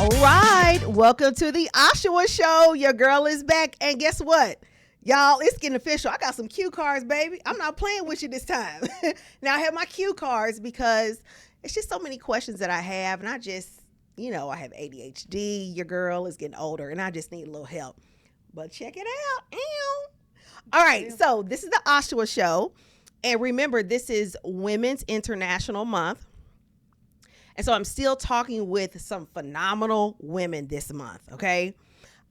All right, welcome to the Oshawa Show. Your girl is back, and guess what? Y'all, it's getting official. I got some cue cards, baby. I'm not playing with you this time. Now, I have my cue cards because it's just so many questions that I have, and I just, I have ADHD. Your girl is getting older, and I just need a little help. But check it out. Ew. All right, so this is the Oshawa Show, and remember, this is Women's International Month. And so I'm still talking with some phenomenal women this month, okay?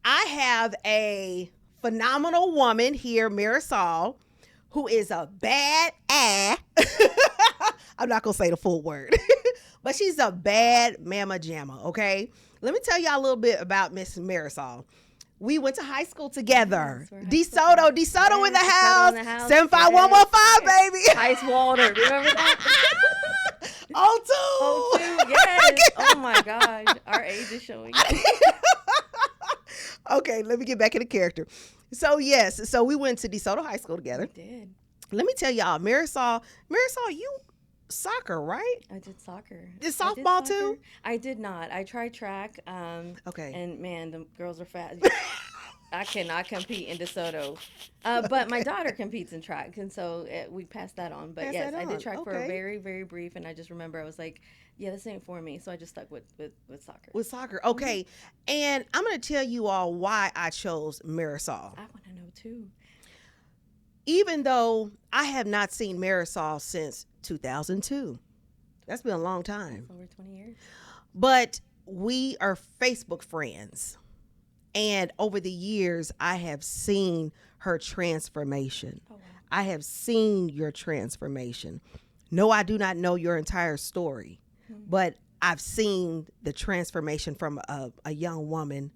I have a phenomenal woman here, Marisol, who is a bad ass. I'm not going to say the full word, but she's a bad mama jamma, okay? Let me tell y'all a little bit about Miss Marisol. We went to high school together. DeSoto in the house. 75115, baby. Ice water. Remember that? O2. Yes. Oh my gosh. Our age is showing. Okay, let me get back into character. So yes, we went to DeSoto High School together. We did. Let me tell y'all, Marisol, you soccer, right? I did soccer. Did softball too? I did not. I tried track. Okay. And man, the girls are fast. I cannot compete in DeSoto. But my daughter competes in track, and so we passed that on. But yes, I did track for a very, very brief, and I just remember I was like, yeah, this ain't for me. So I just stuck with soccer. With soccer, okay. Mm-hmm. And I'm going to tell you all why I chose Marisol. I want to know too. Even though I have not seen Marisol since 2002. That's been a long time. That's over 20 years. But we are Facebook friends. And over the years, I have seen her transformation. Oh, wow. I have seen your transformation. No, I do not know your entire story, but I've seen the transformation from a young woman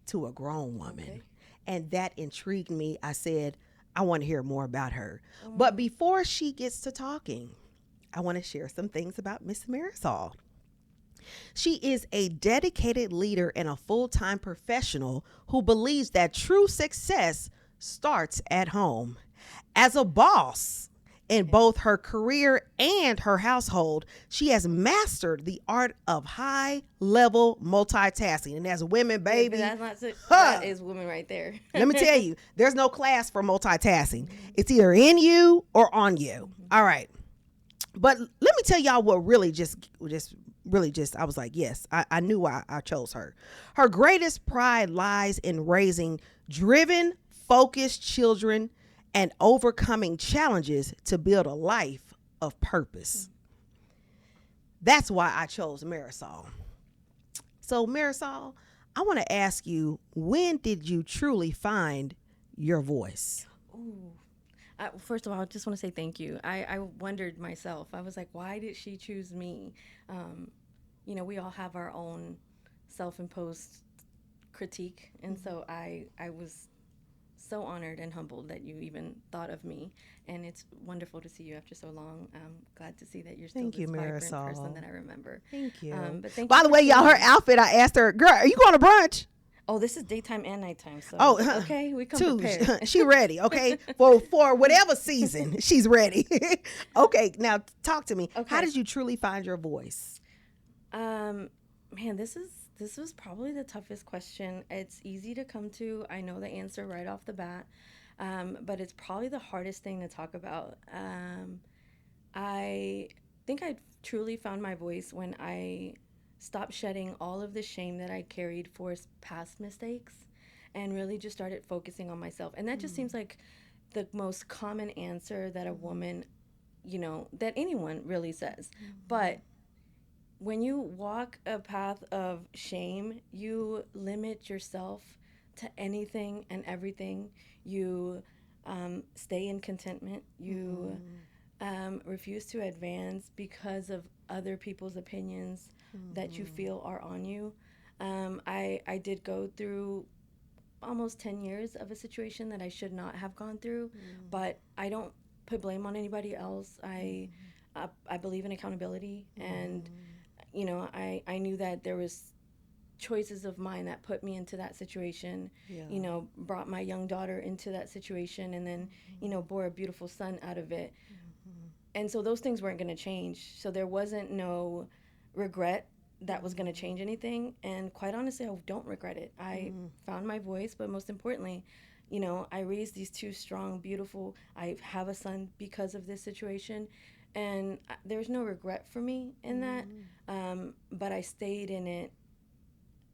to a grown woman. Okay. And that intrigued me. I said, I want to hear more about her. But before she gets to talking, I want to share some things about Miss Marisol. She is a dedicated leader and a full-time professional who believes that true success starts at home. As a boss in both her career and her household, she has mastered the art of high-level multitasking. And as women, baby, that is women right there. Let me tell you, there's no class for multitasking. It's either in you or on you. All right. But let me tell y'all what really I was like, yes, I knew why I chose her. Her greatest pride lies in raising driven, focused children and overcoming challenges to build a life of purpose. That's why I chose Marisol. So Marisol, I want to ask you, when did you truly find your voice? Ooh. First of all, I just want to say thank you. I wondered myself. I was like, why did she choose me? We all have our own self-imposed critique. And so I was so honored and humbled that you even thought of me. And it's wonderful to see you after so long. I'm glad to see that you're still this vibrant person that I remember. Thank you. By the way, y'all, her outfit, I asked her, girl, are you going to brunch? Oh, this is daytime and nighttime. So okay, we come prepared. She ready, okay? for whatever season, she's ready. Okay, now talk to me. Okay. How did you truly find your voice? Man, this was probably the toughest question. It's easy to come to. I know the answer right off the bat, but it's probably the hardest thing to talk about. I think I truly found my voice when I stopped shedding all of the shame that I carried for past mistakes and really just started focusing on myself. And that just seems like the most common answer that a woman, that anyone really says. But when you walk a path of shame, you limit yourself to anything and everything. You stay in contentment. You refuse to advance because of other people's opinions that you feel are on you. I did go through almost 10 years of a situation that I should not have gone through, but I don't put blame on anybody else. I believe in accountability, and I knew that there was choices of mine that put me into that situation, brought my young daughter into that situation, and then, bore a beautiful son out of it. And so those things weren't going to change. So there wasn't no regret that was going to change anything. And quite honestly, I don't regret it. I found my voice, but most importantly, you know, I raised these two strong, beautiful, I have a son because of this situation. And there's no regret for me in that. But I stayed in it.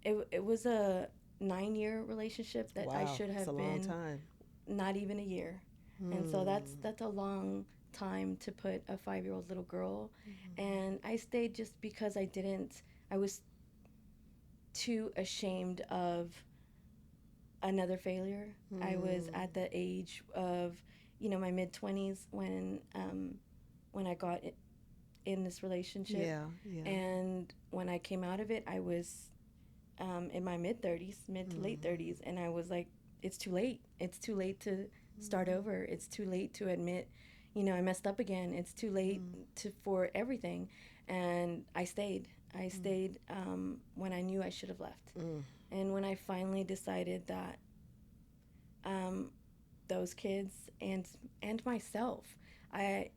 It was a 9-year relationship that I Wow, should it's a have long been time. not even a year. And so that's a long time to put a 5-year-old little girl. And I stayed just because I was too ashamed of another failure. I was at the age of, you know, my mid 20s when I got in this relationship. Yeah, yeah. And when I came out of it, I was in my mid 30s, mid to late 30s, and I was like, it's too late. It's too late to start over. It's too late to admit, you know, I messed up again. It's too late for everything. And I stayed. I stayed when I knew I should have left. And when I finally decided that those kids and myself,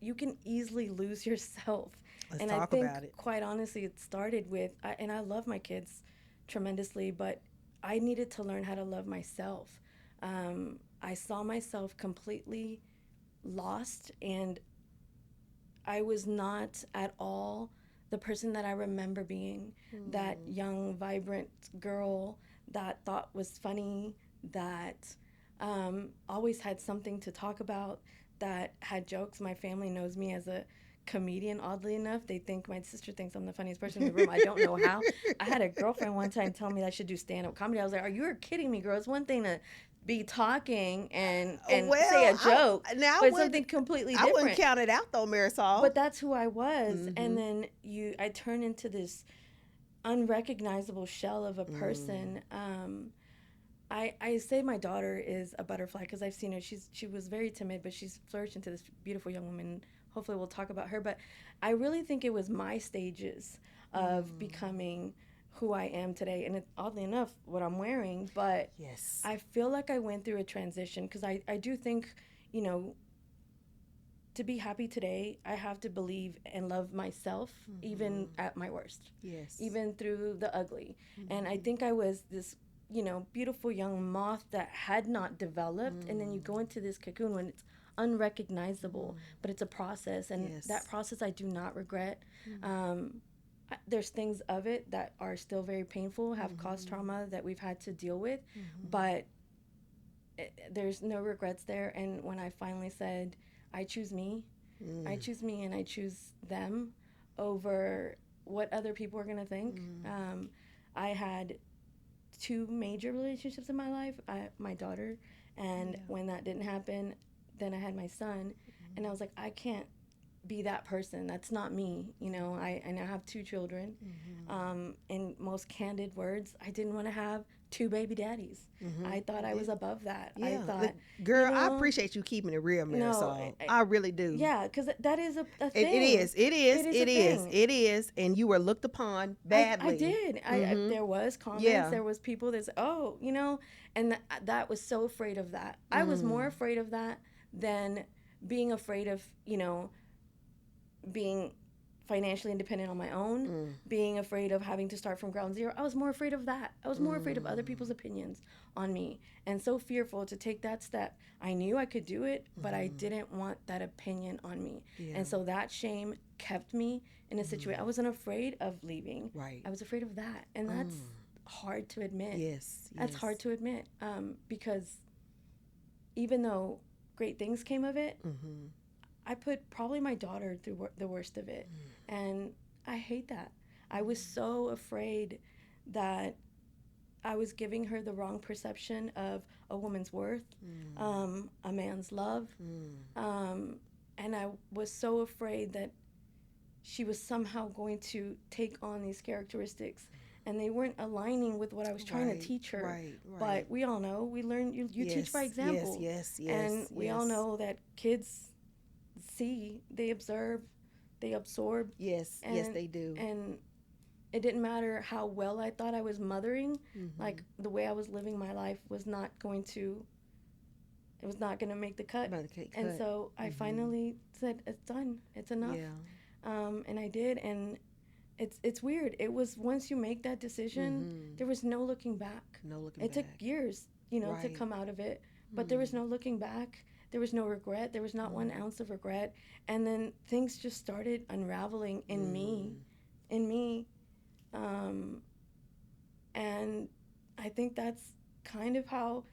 you can easily lose yourself. Let's And I talk think, about it. quite honestly, it started with, and I love my kids tremendously, but I needed to learn how to love myself. I saw myself completely lost, and I was not at all the person that I remember being. That young, vibrant girl that thought was funny, that always had something to talk about, that had jokes. My family knows me as a comedian, oddly enough. They think my sister thinks I'm the funniest person in the room. I don't know how. I had a girlfriend one time tell me that I should do stand-up comedy. I was like, are you kidding me, girl? It's one thing to be talking and say a joke, now but it's something completely I wouldn't different. count it out though, Marisol. But that's who I was. And then I turned into this unrecognizable shell of a person. I say my daughter is a butterfly because I've seen her. She was very timid, but she's flourished into this beautiful young woman. Hopefully we'll talk about her. But I really think it was my stages of becoming who I am today. And oddly enough, what I'm wearing. But yes, I feel like I went through a transition because I do think, you know, to be happy today, I have to believe and love myself even at my worst. Yes. Even through the ugly. And I think I was this, you know, beautiful young moth that had not developed. And then you go into this cocoon when it's unrecognizable, but it's a process. And that process I do not regret. There's things of it that are still very painful, have caused trauma that we've had to deal with, but there's no regrets there. And when I finally said, I choose me, I choose me, and I choose them over what other people are going to think. I had 2 major relationships in my life, my daughter, and when that didn't happen, then I had my son, and I was like, I can't be that person. That's not me. You know, I now have 2 children. In most candid words, I didn't want to have 2 baby daddies. I thought I was above that. Yeah. I thought, girl, you know, I appreciate you keeping it real, Marisol. I really do. Yeah, because that is a thing. It is. It is. It is. It is. And you were looked upon badly. I did. There was comments. Yeah. There was people that said, oh, you know, and that was so afraid of that. I was more afraid of that than being afraid of, you know, being financially independent on my own, being afraid of having to start from ground zero. I was more afraid of that. I was more afraid of other people's opinions on me, and so fearful to take that step. I knew I could do it, but I didn't want that opinion on me. And so that shame kept me in a situation. I wasn't afraid of leaving. Right. I was afraid of that. And that's hard to admit. Yes. That's hard to admit, because even though great things came of it, I put probably my daughter through the worst of it. And I hate that. I was so afraid that I was giving her the wrong perception of a woman's worth, a man's love. And I was so afraid that she was somehow going to take on these characteristics. And they weren't aligning with what I was trying to teach her. Right. But we all know, we learn, you teach by example. Yes. And we all know that kids see, they observe, they absorb. Yes, they do. And it didn't matter how well I thought I was mothering, like the way I was living my life was not going to make the cut. And so I finally said, it's done, it's enough. And I did, and it's weird. It was once you make that decision, there was no looking back. No looking It took back. years, you know, to Right. come out of it, but there was no looking back. There was no regret. There was not one ounce of regret. And then things just started unraveling in me. Um, and I think that's kind of how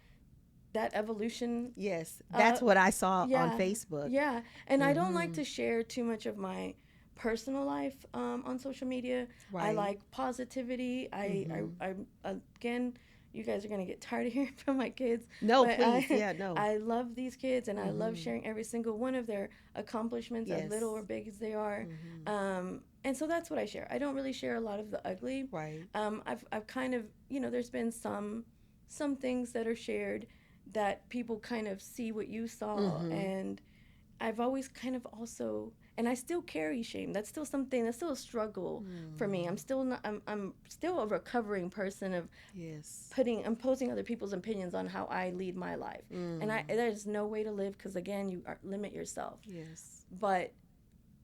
that evolution. Yes, that's what I saw on Yeah, Facebook. yeah. And I don't like to share too much of my personal life on social media. I Right. like positivity. Again, you guys are gonna get tired of hearing from my kids, No, but please. Yeah, no. I love these kids, and I love sharing every single one of their accomplishments, as Yes. little or big as they are. And so that's what I share. I don't really share a lot of the ugly. Right. I've kind of, you know, there's been some things that are shared that people kind of see what you saw, and I've always kind of also, and I still carry shame. That's still something. That's still a struggle for me. I'm still not. I'm still a recovering person of Yes. imposing other people's opinions on how I lead my life, and there's no way to live, because again, you limit yourself. Yes. But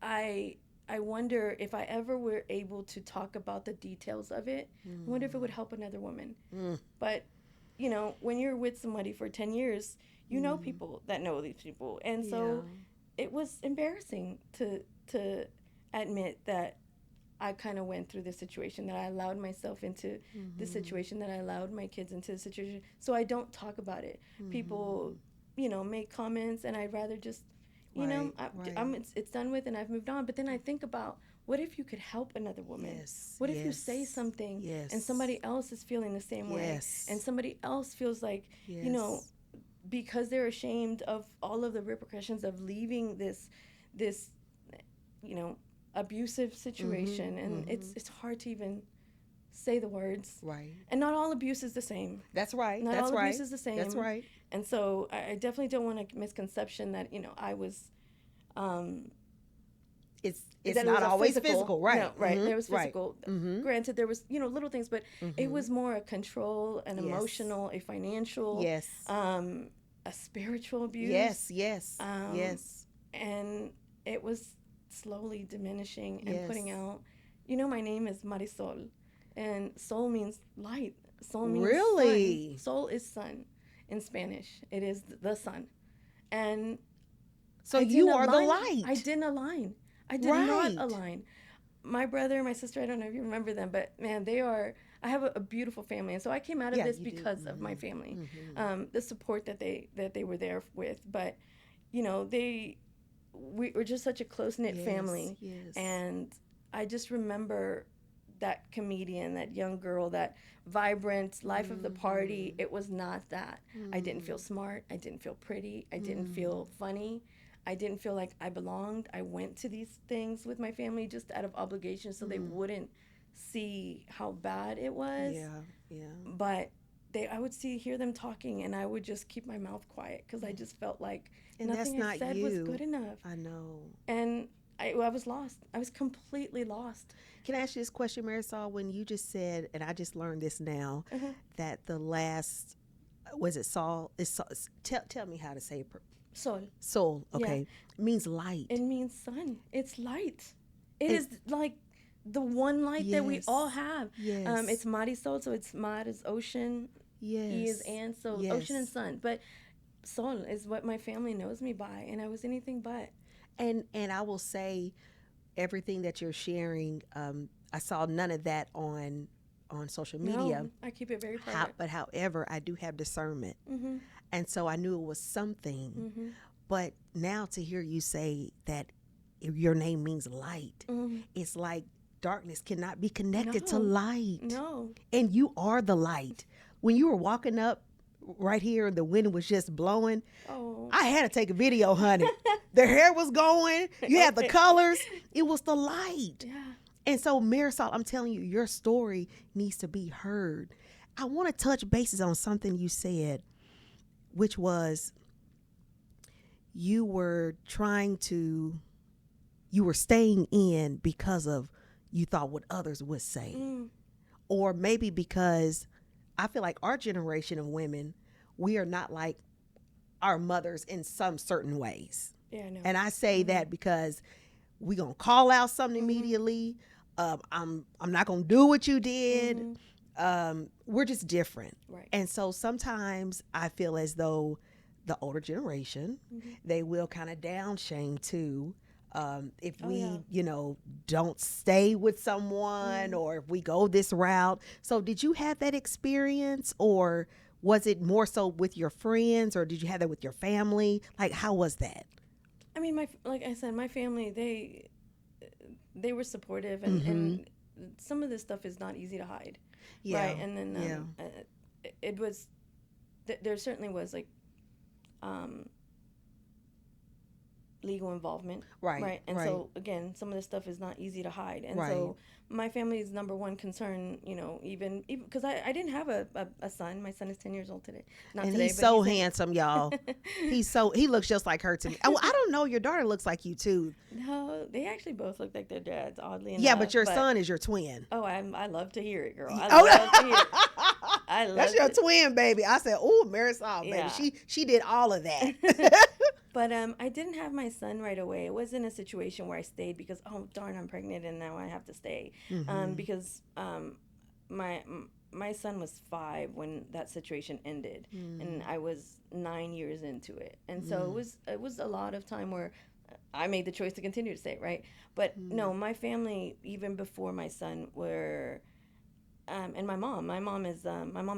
I wonder if I ever were able to talk about the details of it. I wonder if it would help another woman. But you know, when you're with somebody for 10 years, you know people that know these people, and so it was embarrassing to admit that I kind of went through this situation, that I allowed myself into this situation, that I allowed my kids into the situation. So I don't talk about it. People, you know, make comments, and I'd rather just, you know, it's done with, and I've moved on. But then I think about, what if you could help another woman? Yes. What if you say something and somebody else is feeling the same way, and somebody else feels like, you know, because they're ashamed of all of the repercussions of leaving this, you know, abusive situation, and it's hard to even say the words. Right. And not all abuse is the same. That's right. Not That's all right. abuse is the same. That's right. And so I definitely don't want a misconception that, you know, I was. It's that it not was always physical, right? No, right. There was Right. physical. Granted, there was, you know, little things, but it was more a control, an emotional, a financial, Yes. A spiritual abuse. Yes. Yes. Yes. And it was slowly diminishing and Yes. putting out. You know, my name is Marisol, and sol means light. Sol means Really? sun. Sol is sun in Spanish. It is the sun, and So I you didn't are the align- light. I didn't align. I did Right. not align. My brother, my sister, I don't know if you remember them, but man, they are. I have a beautiful family, and so I came out of Yeah, this you do. because of my family, the support that they were there with. But you know, we were just such a close knit family, Yes. and I just remember that comedian, that young girl, that vibrant life of the party. It was not that. I didn't feel smart. I didn't feel pretty. I didn't feel funny. I didn't feel like I belonged. I went to these things with my family just out of obligation, so they wouldn't see how bad it was. Yeah. Yeah. But I would hear them talking, and I would just keep my mouth quiet, because I just felt like And that's nothing I not said you. was good enough. I know. And I was lost. I was completely lost. Can I ask you this question, Marisol? When you just said, and I just learned this now, that the last, was it Saul? Tell me how to say it. Sol. Soul, okay, means light. It means sun. It's light. It is like the one light that we all have. Yes. It's Marisol, so it's Mar is ocean, Yes. E is and, so ocean and sun. But Sol is what my family knows me by, and I was anything but. And I will say, everything that you're sharing, I saw none of that on social media. No, I keep it very private. But however, I do have discernment, and so I knew it was something. But now to hear you say that your name means light, it's like darkness cannot be connected to light. No. And you are the light. When you were walking up right here, the wind was just blowing. Oh. I had to take a video, honey. The hair was going. You had the colors. It was the light. Yeah. And so, Marisol, I'm telling you, your story needs to be heard. I want to touch bases on something you said, which was you were staying in because of you thought what others would say. Or maybe because I feel like our generation of women, we are not like our mothers in some certain ways. Yeah, I know. And I say that because we're going to call out something immediately. I'm not gonna do what you did. Mhm. We're just different. Right. And so sometimes I feel as though the older generation, Mhm. they will kind of down shame too. If Oh yeah. we, don't stay with someone Mhm. or if we go this route. So did you have that experience, or was it more so with your friends, or did you have that with your family? Like, how was that? I mean, like I said, my family, they were supportive, and Mm-hmm. some of this stuff is not easy to hide, Yeah. right? And then Yeah. it was there certainly was like um legal involvement, Right. right? And Right. so again, some of this stuff is not easy to hide, and Right. so my family's number one concern, even because I didn't have a son. My son is 10 years old today, not And today, he's but so he's handsome, y'all. He looks just like her to me. Oh, I don't know. Your daughter looks like you too. no, they actually both look like their dads, oddly Yeah, enough. but your But son is your twin. oh, I love to hear it, girl. I love to hear it. Oh, I that's love your to, twin, baby. I said, "Oh, Marisol, baby. yeah. She did all of that." But I didn't have my son right away. It wasn't a situation where I stayed because oh darn I'm pregnant and now I have to stay. Mm-hmm. Because my my son was 5 when that situation ended, and I was 9 years into it, and so it was a lot of time where I made the choice to continue to stay, right? But no, my family even before my son were. And my mom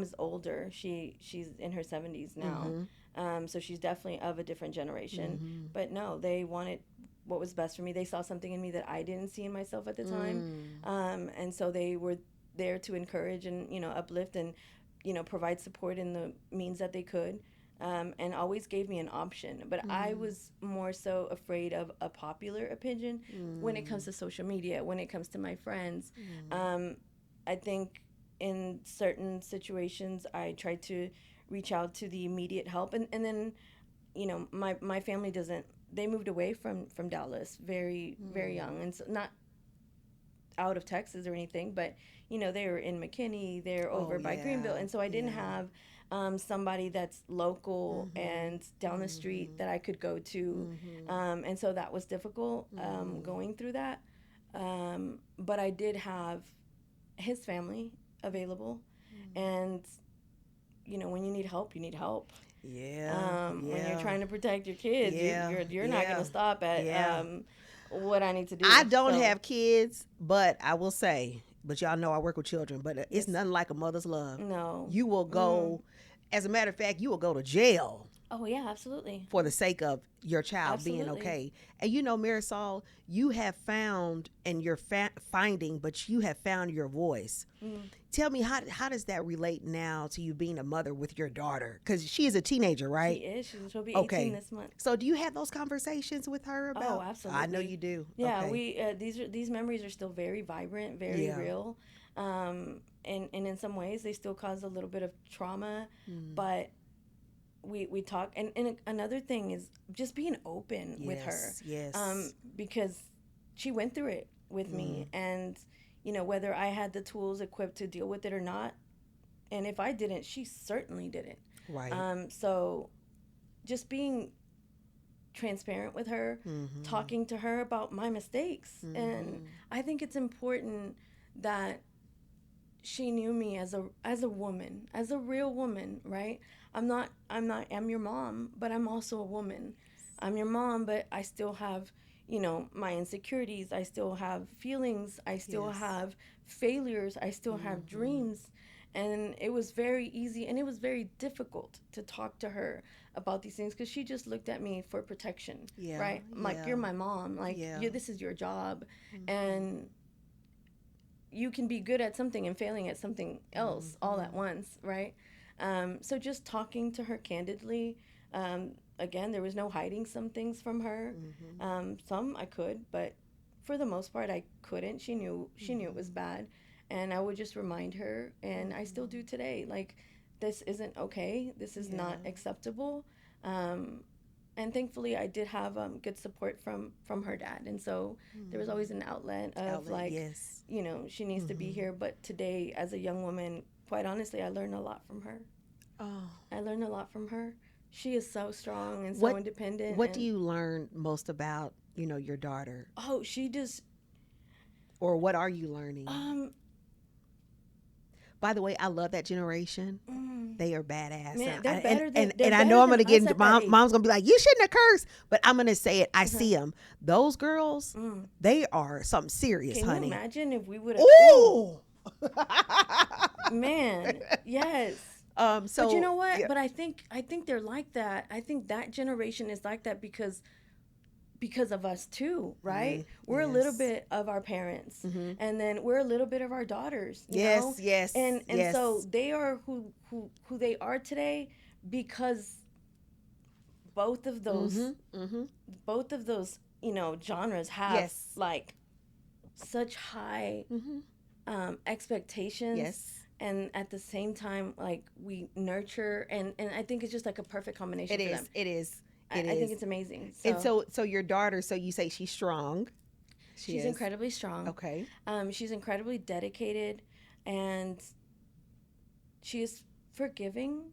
is older. She's in her 70s now, Mm-hmm. so she's definitely of a different generation. Mm-hmm. But no, they wanted what was best for me. They saw something in me that I didn't see in myself at the time, and so they were there to encourage and uplift and provide support in the means that they could. And always gave me an option. But I was more so afraid of a popular opinion when it comes to social media, when it comes to my friends. Um, I think in certain situations, I tried to reach out to the immediate help. And then, my family doesn't, they moved away from Dallas very, very young. And so not out of Texas or anything, but they were in McKinney, they're Oh over by yeah. Greenville, and so I didn't Yeah. have somebody that's local Mm-hmm. and down the street that I could go to, and so that was difficult going through that. But I did have his family available, and when you need help, you need help. Yeah. When you're Yeah. trying to protect your kids, Yeah. you're not going Yeah. to stop at Yeah. what I need to I do. don't So have kids, but I will say, but y'all know I work with children, but it's yes, nothing like a mother's love. no. You will Mm. go, as a matter of fact, you will go to jail Oh yeah, absolutely, for the sake of your child being absolutely. okay. And Marisol, you have found and you're finding, but you have found your voice. Mm. Tell me, how does that relate now to you being a mother with your daughter? Because she is a teenager, She right? is. She'll be 18 Okay. this month. So do you have those conversations with her Oh, about? I know absolutely. you do. Yeah, Okay. we these memories are still very vibrant, very Yeah. real, and in some ways they still cause a little bit of trauma, Mm. but we talk. And another thing is just being open with her, Yes. Yes. because she went through it with Mm. me, and whether I had the tools equipped to deal with it or not, and if I didn't, she certainly didn't. Right. So just being transparent with her, Mm-hmm. talking to her about my mistakes. And Mm-hmm. I think it's important that she knew me as a woman, as a real woman, right? I'm your mom, but I'm also a woman. I'm your mom, but I still have, my insecurities, I still have feelings, I still Yes. have failures, I still have Mm-hmm. dreams. And it was very easy and it was very difficult to talk to her about these things because she just looked at me for protection, Yeah. right? Like, Yeah. you're my mom, like, Yeah. this is your job. Mm-hmm. And you can be good at something and failing at something else all at Mm-hmm. once, right? So just talking to her candidly. Again, there was no hiding some things from her. Mm-hmm. Some I could, but for the most part, I couldn't. She knew it was bad, and I would just remind her, and I still do today. Like, this isn't okay. This is Yeah. not acceptable. Um, and thankfully, I did have good support from her dad, and so there was always an outlet of Outlet. like, Yes. she needs to be Mm-hmm. here. But today, as a young woman, quite honestly, I learned a lot from her. Oh. I learned a lot from her. She is so strong and so What independent. What do And you learn most about your daughter? oh, she just Or what are you learning? By the way, I love that generation. They are badass. Man, they're and, better than, they're and I better know I'm than going to us get at into that age. mom's going to be like, you shouldn't have cursed. But I'm going to say it. I see them. Those girls, they are something serious, Can honey. you imagine if we would have? Ooh. Man, yes. So, but you know what? yeah. But I think they're like that. I think that generation is like that because of us too, right? We're a little bit of our parents, and then we're a little bit of our daughters. You know? Yes, and yes. so they are who they are today because both of those genres have like such high expectations. Yes. And at the same time, like we nurture, and I think it's just like a perfect combination for them. It is. I think it's amazing. And so your daughter, so you say she's strong. She's incredibly strong. Okay. She's incredibly dedicated, and she is forgiving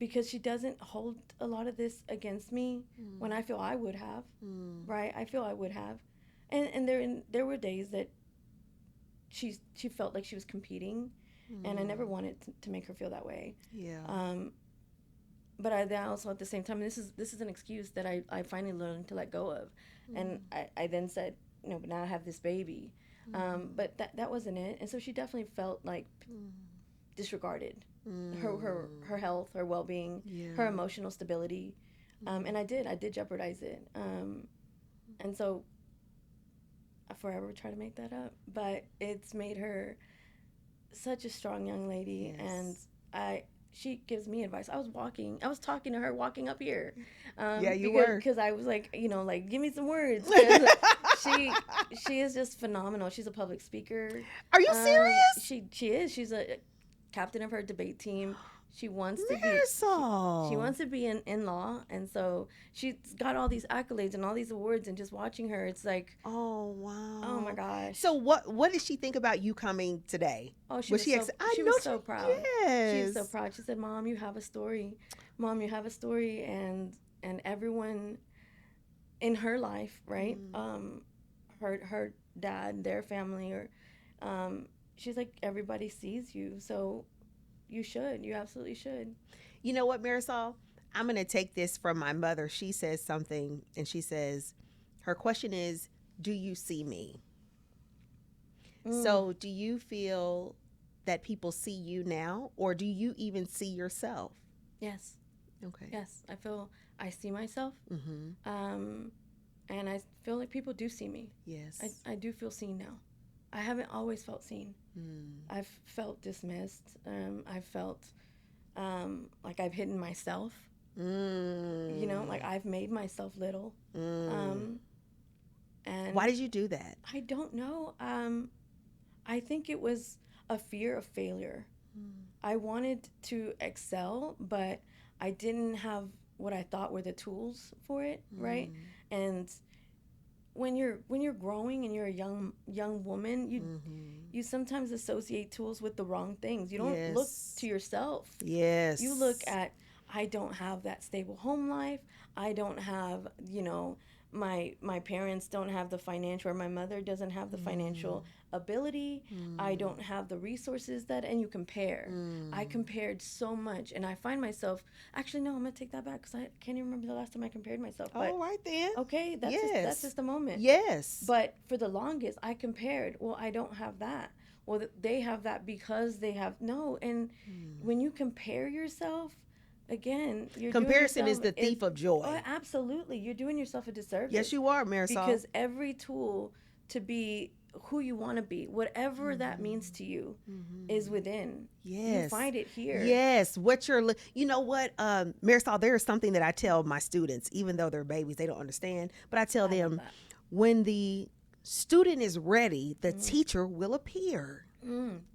because she doesn't hold a lot of this against me when I feel I would have. Right? I feel I would have, and there were days that she felt like she was competing, and I never wanted to make her feel that way. Yeah. But I then also at the same time, this is an excuse that I finally learned to let go of, and I then said, but now I have this baby, but that wasn't it, and so she definitely felt like disregarded, her health, her well-being, her emotional stability, and I did jeopardize it, and so I forever try to make that up, but it's made her such a strong young lady, and she gives me advice. I was talking to her walking up here. Because I was like, give me some words. She is just phenomenal. She's a public speaker. Are you serious? She is. She's a captain of her debate team. She wants to Marisol. she wants to be in law, and so she's got all these accolades and all these awards, and just watching her, it's like, oh wow, oh my gosh. So what did she think about you coming today? Oh, she was so proud. Yes. She was so proud. She said, "Mom, you have a story. Mom, you have a story," and everyone in her life, right? Her dad, their family, or she's like, everybody sees you, so you absolutely should. You know what, Marisol? I'm going to take this from my mother. She says something, and she says, her question is, do you see me? So do you feel that people see you now, or do you even see yourself? Yes. Okay. Yes, I feel I see myself, and I feel like people do see me. Yes. I do feel seen now. I haven't always felt seen. I've felt dismissed. I've felt like I've hidden myself. Like I've made myself little. And why did you do that? I don't know. I think it was a fear of failure. I wanted to excel, but I didn't have what I thought were the tools for it, right? And when you're growing and you're a young woman, you sometimes associate tools with the wrong things. You don't look to yourself. Yes. You look at, I don't have that stable home life. I don't have, my parents don't have the financial, or my mother doesn't have the financial ability. I don't have the resources and you compare. I compared so much, and I find myself, actually, no, I'm going to take that back because I can't even remember the last time I compared myself. But, all right then. Okay, that's just a moment. Yes. But for the longest, I compared. Well, I don't have that. Well, they have that because they have, no. And when you compare yourself, again, comparison is the thief of joy. Oh, absolutely. You're doing yourself a disservice. Yes, you are, Marisol. Because every tool to be who you want to be, whatever that means to you, is within. Yes. You find it here. Yes. You know what, Marisol, there is something that I tell my students, even though they're babies, they don't understand, but I tell them, when the student is ready, the teacher will appear.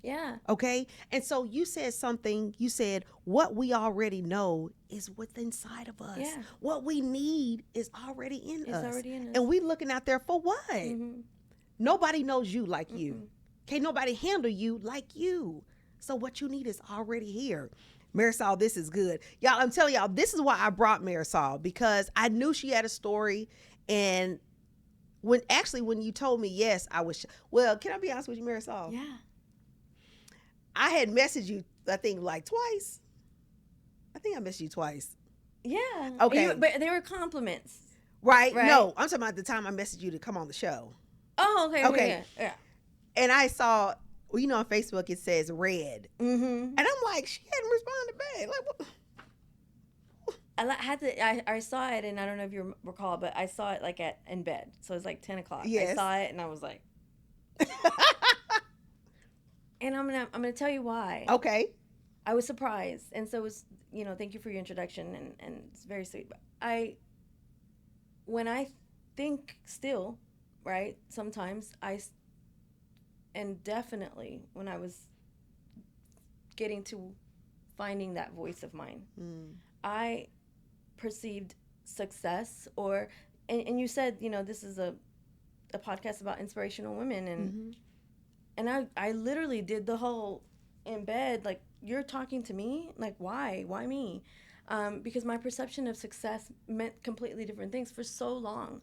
Yeah. Okay. And so you said something, you said, what we already know is what's inside of us. Yeah. What we need is already in us. Already in us. And we looking out there for what? Nobody knows you like you. Can't nobody handle you like you. So what you need is already here. Marisol, this is good. Y'all, I'm telling y'all, this is why I brought Marisol, because I knew she had a story, and when you told me yes, I was. Well, can I be honest with you, Marisol? Yeah. I had messaged you, I think, like twice. I think I messaged you twice. Yeah. Okay. But they were compliments, Right? right? No, I'm talking about the time I messaged you to come on the show. Oh, okay. Okay. Okay. Yeah. Yeah. And I saw, well, you know, on Facebook it says red. Mm-hmm. And I'm like, she hadn't responded back. Like, what? I saw it, and I don't know if you recall, but I saw it like in bed. So it was like 10 o'clock. I Yes. saw it, and I was like, and I'm gonna tell you why. Okay. I was surprised, and so it was, thank you for your introduction, and it's very sweet. But when I think still, right, sometimes and definitely when I was getting to finding that voice of mine, I perceived success, and you said, this is a podcast about inspirational women, and I literally did the whole in bed, like, you're talking to me, like, why me? Because my perception of success meant completely different things for so long.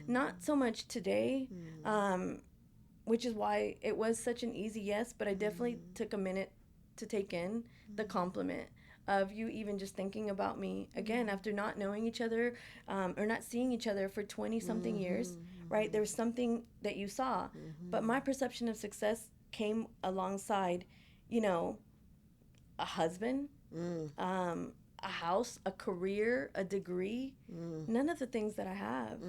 Not so much today, which is why it was such an easy yes, but I definitely took a minute to take in the compliment of you even just thinking about me again after not knowing each other, or not seeing each other for 20 something years, right? There was something that you saw, but my perception of success came alongside, a husband, a house, a career, a degree, none of the things that I have.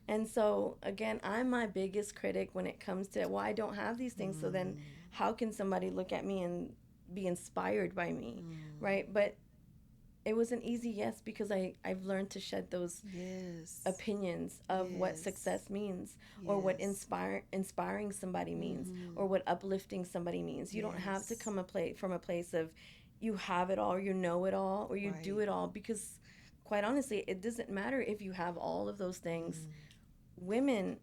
And so, again, I'm my biggest critic when it comes to why I don't have these things. So then how can somebody look at me and be inspired by me, right? But it was an easy yes, because I've learned to shed those opinions of what success means, or what inspiring somebody means, or what uplifting somebody means. You don't have to come from a place of you have it all, or you know it all, or you do it all, because quite honestly, it doesn't matter if you have all of those things. Women,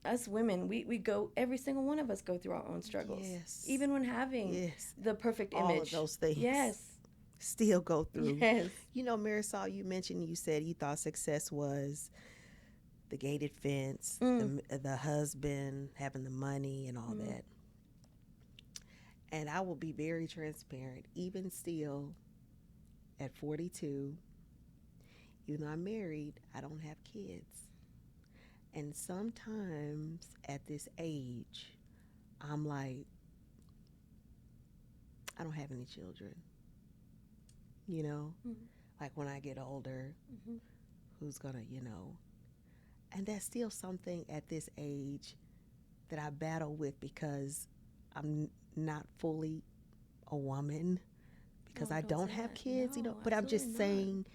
us women, we go, every single one of us go through our own struggles, even when having the perfect image. All of those things. Yes. Still go through. Yes. You know, Marisol, you said you thought success was the gated fence, the husband, having the money and all that. And I will be very transparent. Even still, at 42, even though I'm married, I don't have kids. And sometimes at this age, I'm like, I don't have any children. Like when I get older, who's gonna, and that's still something at this age that I battle with, because I'm not fully a woman, because I don't have kids, but I'm just saying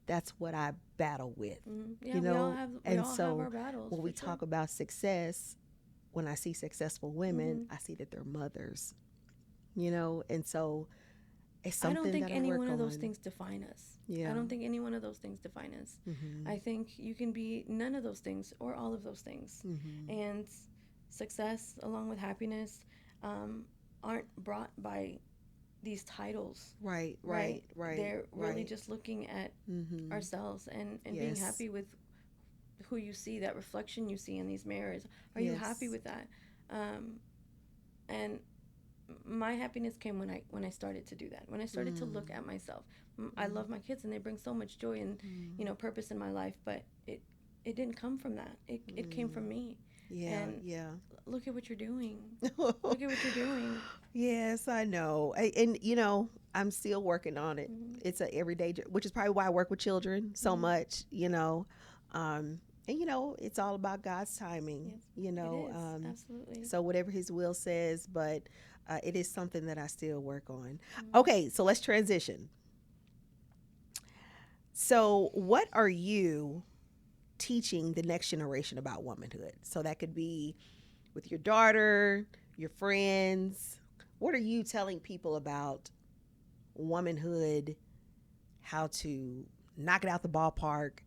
that's what I battle with, Yeah, we all have our battles, when we talk about success, when I see successful women, I see that they're mothers, and so it's something I don't think that any I work one of those on. things define us. Yeah. I don't think any one of those things define us. I think you can be none of those things or all of those things. And success, along with happiness, aren't brought by these titles. Right. They're really just looking at ourselves and being happy with who you see, that reflection you see in these mirrors. Are you happy with that? And my happiness came when I started to do that. When I started to look at myself. I love my kids, and they bring so much joy and purpose in my life. But it didn't come from that. It came from me. And look at what you're doing. Look at what you're doing. Yes, I know. And I'm still working on it. It's an everyday, which is probably why I work with children so much. And it's all about God's timing. It is. Absolutely. So whatever His will says, but it is something that I still work on. Okay, so let's transition. So what are you teaching the next generation about womanhood? So that could be with your daughter, your friends. What are you telling people about womanhood, how to knock it out the ballpark,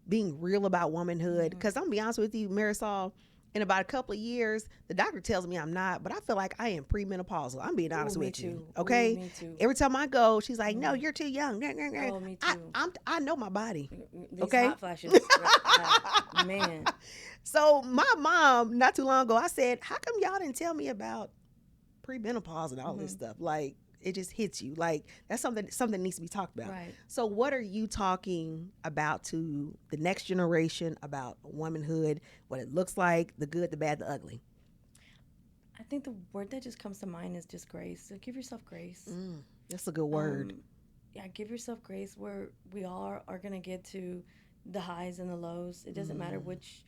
being real about womanhood? Because I'm going to be honest with you, Marisol, In about a couple of years, the doctor tells me I'm not, but I feel like I am premenopausal. I'm being honest Ooh, me with you. too. Ooh, Okay. me too. Every time I go, she's like, "No, Mm. you're too young." Oh, me I too. I know my body. These Okay. hot flashes, man. So my mom, not too long ago, I said, "How come y'all didn't tell me about premenopause and all this Hmm. stuff?" Like it just hits you. Like that's something needs to be talked about. Right. So what are you talking about to the next generation about womanhood, what it looks like, the good, the bad, the ugly? I think the word that just comes to mind is just grace. So give yourself grace. That's a good word. Um, yeah, give yourself grace. Where we all are gonna get to the highs and the lows. It doesn't matter which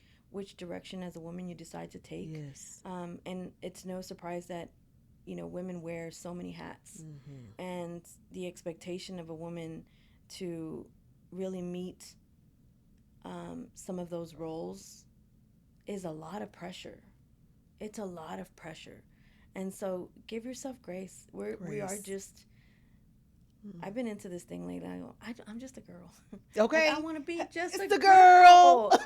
direction as a woman you decide to take. Yes. And it's no surprise that women wear so many hats, Mm-hmm. and the expectation of a woman to really meet some of those roles is a lot of pressure. It's a lot of pressure, and so give yourself grace. We are Grace. just. I've been into this thing lately. I'm just a girl. Like Okay. I want to be just It's a the girl. girl.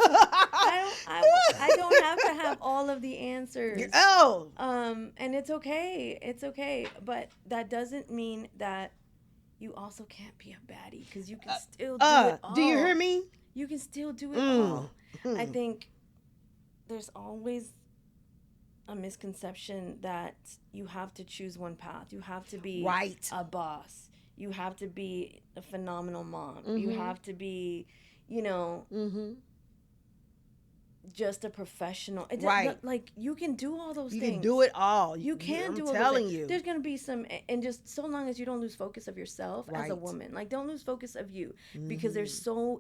I don't have to have all of the answers. Oh. And it's okay. It's okay. But that doesn't mean that you also can't be a baddie, because you can still do it all. Do you hear me? You can still do it Mm. all. I think there's always a misconception that you have to choose one path. You have to be Right. a boss. You have to be a phenomenal mom. You have to be, you know, Mm-hmm. just a professional. Right. Like you can do all those You things. can do it all. You can I'm do all telling those things. you. There's gonna be some, and just so long as you don't lose focus of yourself as a Right. woman, like don't lose focus of you, because it is so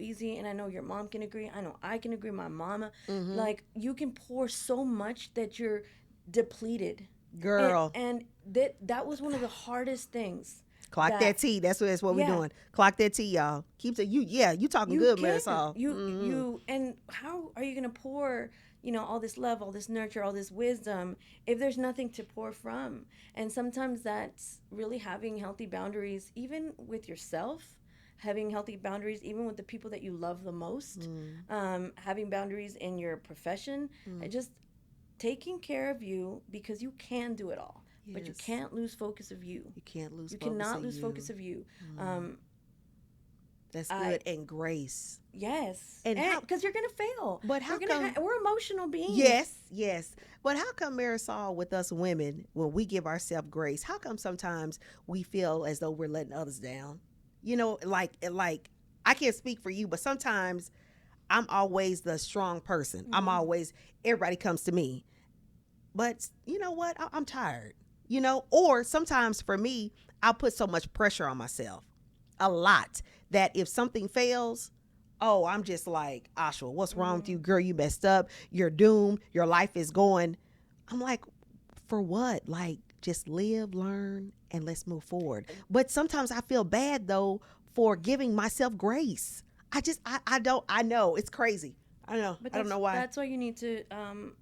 easy, and I know your mom can agree. I know I can agree. My mama, like you can pour so much that you're depleted, Girl. and that was one of the hardest things. Clock that T. That's what we're Yeah. doing. Clock that T, y'all. Keep it. You talking You good, can. Marisol. You and how are you gonna pour, all this love, all this nurture, all this wisdom if there's nothing to pour from? And sometimes that's really having healthy boundaries, even with yourself, having healthy boundaries even with the people that you love the most, having boundaries in your profession, and just taking care of you, because you can do it all. But you Yes. can't lose focus of you. You can't lose. You focus cannot of lose you. focus of you. That's I- good. And grace. Yes, And how- because you're gonna fail. But how come? We're emotional beings. Yes. But how come, Marisol, with us women, when we give ourselves grace, how come sometimes we feel as though we're letting others down? Like I can't speak for you, but sometimes I'm always the strong person. I'm always, everybody comes to me. But you know what? I'm tired. Or sometimes for me, I'll put so much pressure on myself, a lot, that if something fails, oh, I'm just like, Ashwa, what's wrong with you? Girl, you messed up. You're doomed. Your life is going. I'm like, for what? Like, just live, learn, and let's move forward. But sometimes I feel bad, though, for giving myself grace. I know. It's crazy. I know. But I don't know why. That's why you need to.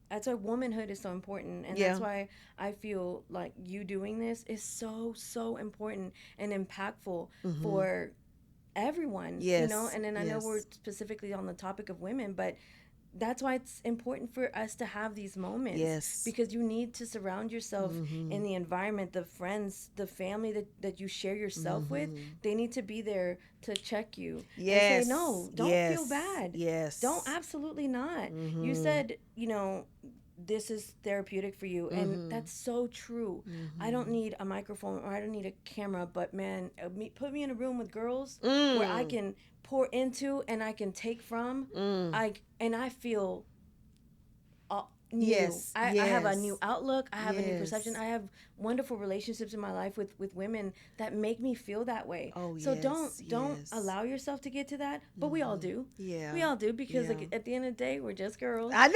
That's why womanhood is so important, and Yeah. that's why I feel like you doing this is so important and impactful for everyone. Yes, And then I know yes. we're specifically on the topic of women, but that's why it's important for us to have these moments. Yes. Because you need to surround yourself in the environment, the friends, the family that you share yourself with. They need to be there to check you. Yes. And say, no, don't Yes. feel bad. Yes. Don't, absolutely not. You said, this is therapeutic for you. And that's so true. I don't need a microphone, or I don't need a camera, but man, put me in a room with girls where I can pour into and I can take from. I feel new. Yes. I have a Yes. new outlook. I have a new Yes. perception. I have wonderful relationships in my life with women that make me feel that way. Oh, So yes, don't yes. allow yourself to get to that. But we all do. Yeah. We all do, because Yeah. like, at the end of the day, we're just girls. I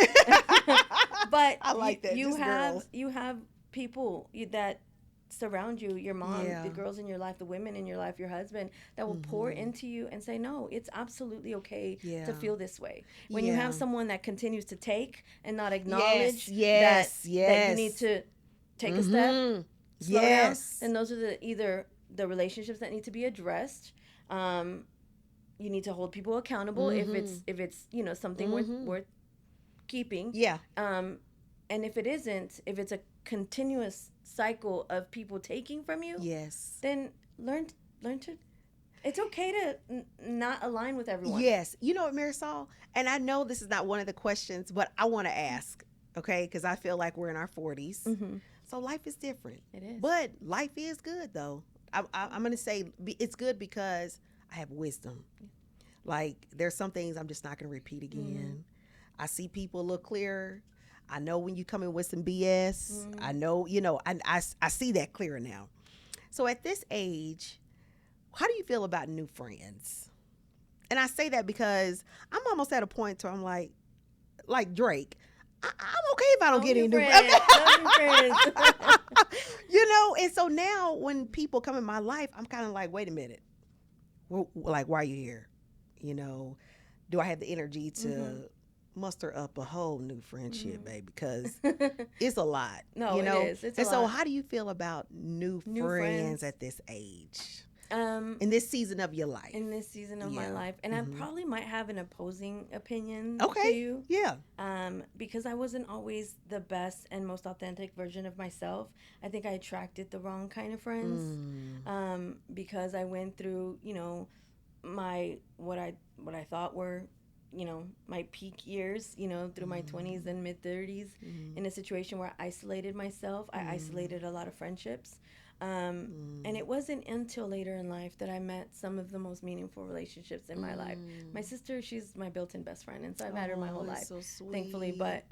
But I like that. You Just have girls. you have people that surround you, your mom, Yeah. the girls in your life, the women in your life, your husband, that will pour into you and say, no, it's absolutely okay Yeah. to feel this way. When you Yeah. have someone that continues to take and not acknowledge yes, that yes. you need to take a step, slow Yes. down, then those are either the relationships that need to be addressed. You need to hold people accountable if it's something worth keeping. Yeah. And if it isn't, if it's a continuous cycle of people taking from you, Yes. then learn to. It's okay to not align with everyone. Yes. You know what, Marisol? And I know this is not one of the questions, but I want to ask, okay? Because I feel like we're in our 40s. Mm-hmm. So life is different. It is. But life is good, though. I'm going to say it's good because I have wisdom. Like, there's some things I'm just not going to repeat again. I see people a little clearer. I know when you come in with some BS. I know, I see that clearer now. So at this age, how do you feel about new friends? And I say that because I'm almost at a point where I'm like Drake. I'm okay if I don't get any new friends. And so now when people come in my life, I'm kind of like, wait a minute. Like, why are you here? Do I have the energy to muster up a whole new friendship, baby? Because it's a lot. No, it is. It's and a so lot. how do you feel about new friends at this age? In this season of your life. In this season of my life. And I probably might have an opposing opinion to you. Yeah. Because I wasn't always the best and most authentic version of myself. I think I attracted the wrong kind of friends. Because I went through, my what I thought were, my peak years, through my 20s and mid 30s in a situation where I isolated myself. I isolated a lot of friendships. And it wasn't until later in life that I met some of the most meaningful relationships in my life. My sister, she's my built-in best friend, and so I've had her my whole life, so sweet. thankfully. But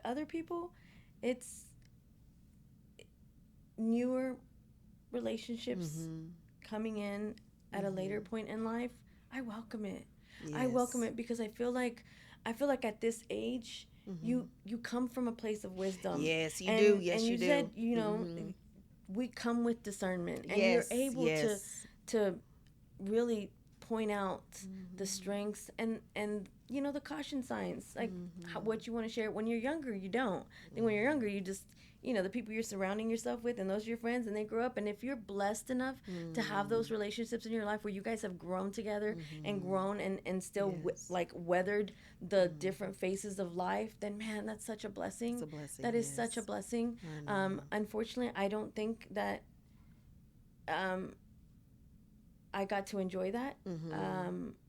other people, it's newer relationships coming in at a later point in life. I welcome it. Yes. I welcome it because I feel like at this age, you come from a place of wisdom. Yes, you do. Yes, and you do. Said, we come with discernment, and you're able to really point out the strengths and the caution signs, like what you want to share. When you're younger, you don't. I think when you're younger, you just the people you're surrounding yourself with, and those are your friends, and they grow up. And if you're blessed enough to have those relationships in your life where you guys have grown together and grown and still weathered the different phases of life, then man, that's such a blessing. It's a blessing. That is such a blessing. Unfortunately, I don't think that I got to enjoy that.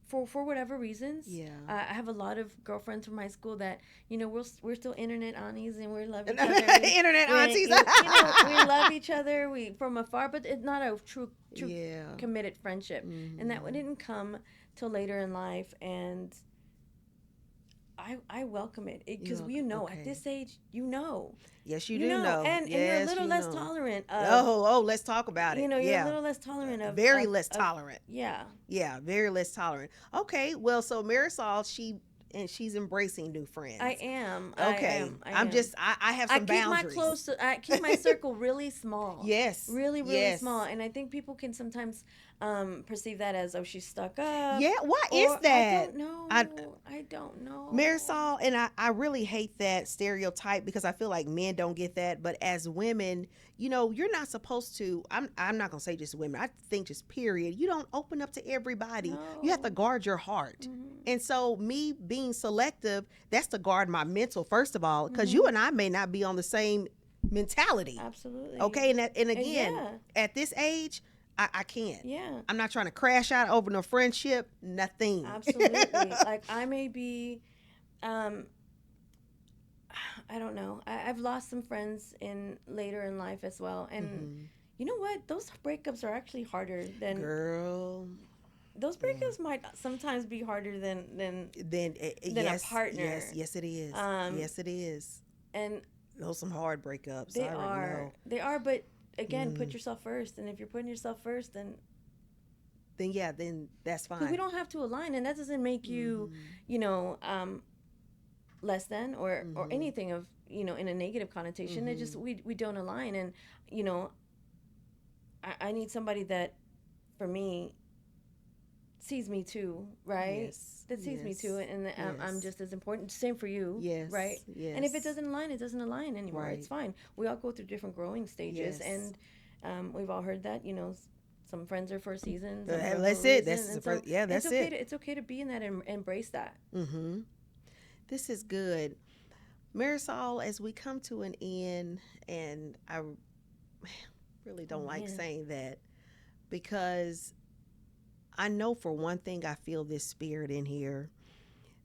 For whatever reasons. Yeah. I have a lot of girlfriends from high school that, we're still internet aunties, and we love each other. Internet aunties. We love each other from afar, but it's not a true committed friendship. And that didn't come till later in life, and I welcome it because at this age, Yes, you do know. And you're a little less tolerant of... let's talk about it. You're a little less tolerant of... Very less tolerant. Yeah. Yeah, very less tolerant. Okay, well, so Marisol, she's embracing new friends. I am. Okay. I have some boundaries. I keep my circle really small. Yes. Really, really small. And I think people can sometimes perceive that as, oh, she's stuck up. Yeah, why is that? I don't know. I don't know. Marisol, and I really hate that stereotype because I feel like men don't get that. But as women, you're not supposed to, I'm not going to say just women. I think just period. You don't open up to everybody. No. You have to guard your heart. And so me being selective, that's to guard my mental, first of all, because you and I may not be on the same mentality. Absolutely. Okay, and again, at this age, I can't. Yeah. I'm not trying to crash out over no friendship, nothing. Absolutely. Like I may be, I don't know. I've lost some friends later in life as well. And you know what? Those breakups are actually harder than... Girl. Those breakups might sometimes be harder than a partner. Yes, it is. Yes, it is. And those some hard breakups. They are. They are, but again, put yourself first. And if you're putting yourself first, then that's fine. Because we don't have to align, and that doesn't make you, less than or anything of in a negative connotation. It just we don't align, and I need somebody that, for me, sees me too, right? Yes. That sees me too, and I'm just as important. Same for you, yes, right? Yes. And if it doesn't align, it doesn't align anymore. Right. It's fine. We all go through different growing stages, yes. And we've all heard that, some friends are for a season. That's it. That's the first. Yeah, that's it's okay it. It's okay to be in that and embrace that. This is good. Marisol, as we come to an end, and I really Oh don't like man. saying that because I know for one thing, I feel this spirit in here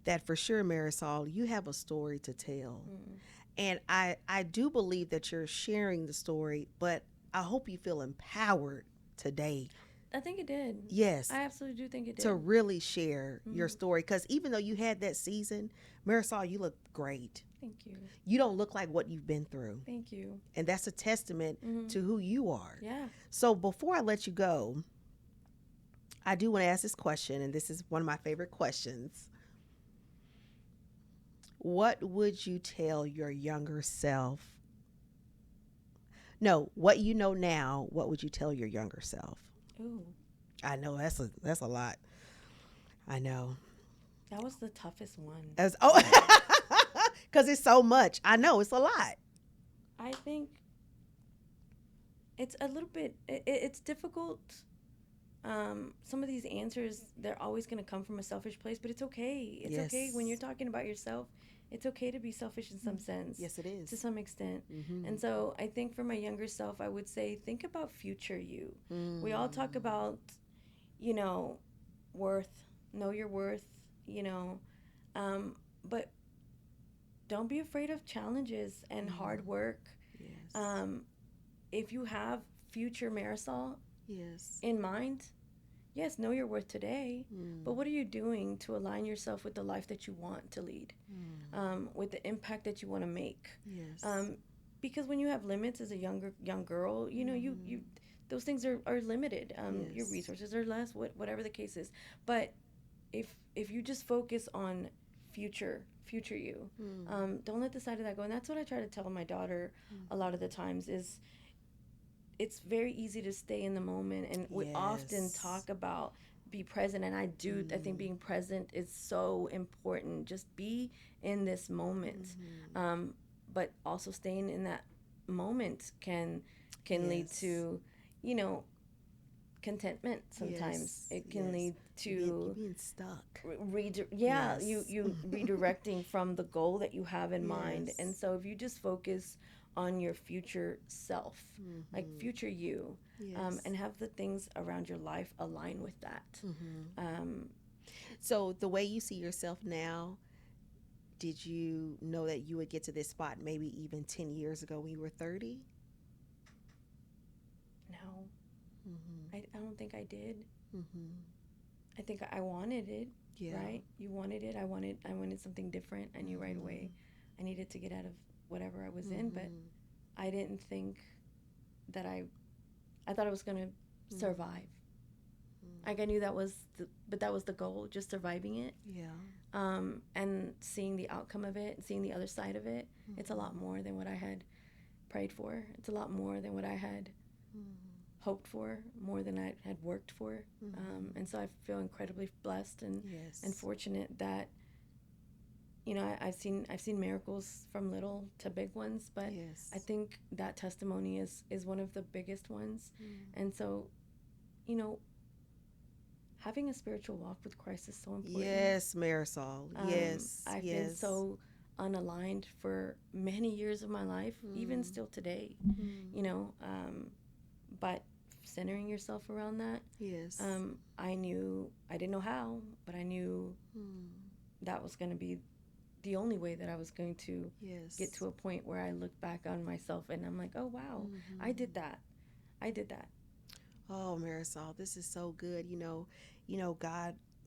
that for sure, Marisol, you have a story to tell. Mm. And I do believe that you're sharing the story, but I hope you feel empowered today. I think it did. Yes, I absolutely do think it to did. really share your Hmm. story. Because even though you had that season, Marisol, you look great. Thank you. You don't look like what you've been through. Thank you. And that's a testament Hmm. to who you are. Yeah. So before I let you go, I do want to ask this question, and this is one of my favorite questions. What would you tell your younger self? No, what you know now, what would you tell your younger self? Ooh, I know that's a lot. I know. that was the toughest one. As oh cuz it's so much. I know it's a lot. I think it's a little bit. It's difficult. Some of these answers, they're always going to come from a selfish place, but it's okay. It's okay when you're Yes. talking about yourself. It's okay to be selfish in some sense, Yes it to is. some extent. Mhm. And so I think for my younger self, I would say think about future you. We all talk Mm. about, you know, worth, know your worth, you know, but don't be afraid of challenges and hard Mm. work. Yes. Um, if you have future Marisol Yes. in mind, yes, know your worth today, but Mm. what are you doing to align yourself with the life that you want to lead, Mm. with the impact that you want to make? Yes. Um, because when you have limits as a young girl, you know you Mhm. those things are limited. Your Yes. resources are less, whatever the case is. But if you just focus on future you, Mm. don't let the side of that go. And that's what I try to tell my daughter a lot of the times is it's very easy to stay in the moment, and we often Yes. talk about be present, and I think Mm. being present is so important. Just be in this moment, Mhm. um, but also staying in that moment can lead Yes. to, you know, contentment. Sometimes Yes. it can Yes. lead You to being stuck. yeah, Yes. you redirecting from the goal that you have in mind. And Yes. so if you just focus on your future self, like Mhm. future you, Yes. and have the things around your life align with that. Mhm. um, So the way you see yourself now, did you know that you would get to this spot maybe even 10 years ago when you were 30? no, Mhm. I don't think I did. Mhm. I think I wanted it. Yeah. Right, you wanted it. I wanted something different. I knew right away Mhm. I needed to get out of whatever I was in, but Mhm. I didn't think that I thought I was going to Mhm. survive. Like I knew that was but that was the goal, just surviving it. Yeah. And seeing the outcome of it, seeing the other side of it, it's a lot Mhm. more than what I had prayed for. It's a lot more than what I had Mhm. hoped for, more than I had worked for. Mhm. And so I feel incredibly blessed and Yes. fortunate that I've seen miracles from little to big ones, but I Yes. think that testimony is one of the biggest ones. Mm. And so, you know, having a spiritual walk with Christ is so important. Yes, Marisol. Yes. I've been Yes. so unaligned for many years of my life, even Mm. still today, Mm. you know. But centering yourself around that, Yes. I knew, I didn't know how, but I knew Mm. that was going to be the only way that I was going to get Yes. to a point where I look back on myself and I'm like, oh, wow, I Mhm. did that. I did that. Oh, Marisol, this is so good.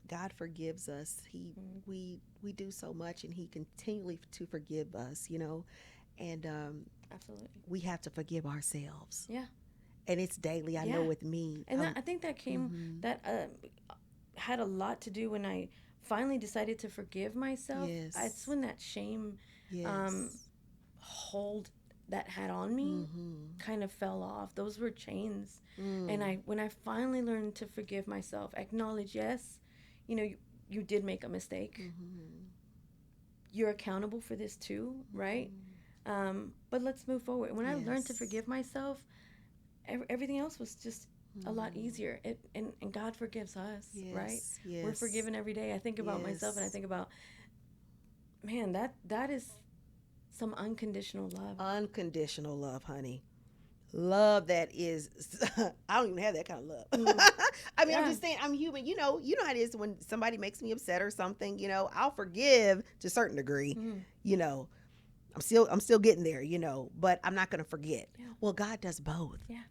God forgives us. Mm, We do so much, and He continually to forgive us. And absolutely. we have to forgive ourselves, Yeah. and it's daily. I know Yeah. with me. And I think that came, Mm-hmm. that had a lot to do when I finally decided to forgive myself. It's Yes, when that shame um, yes. hold that had on me Mm-hmm. kind of fell off. Those were chains. And Mm. when I finally learned to forgive myself, acknowledge, yes, you did make a mistake. Mm-hmm. You're accountable for this too, right? Mm-hmm. But let's move forward. When I learned to Yes. forgive myself, everything else was just a lot Mm. easier. And God forgives us, right? Yes, We're yes, forgiven every day. I think about myself and I yes. think about, man, that is some unconditional love. Unconditional love, honey. Love that is I don't even have that kind of love. Mm, I mean, I'm yeah. just saying I'm human. You know how it is when somebody makes me upset or something, I'll forgive to a certain degree. Mm, You know, I'm still getting there, but I'm not going to forget. yeah. Well, God does both. Yeah.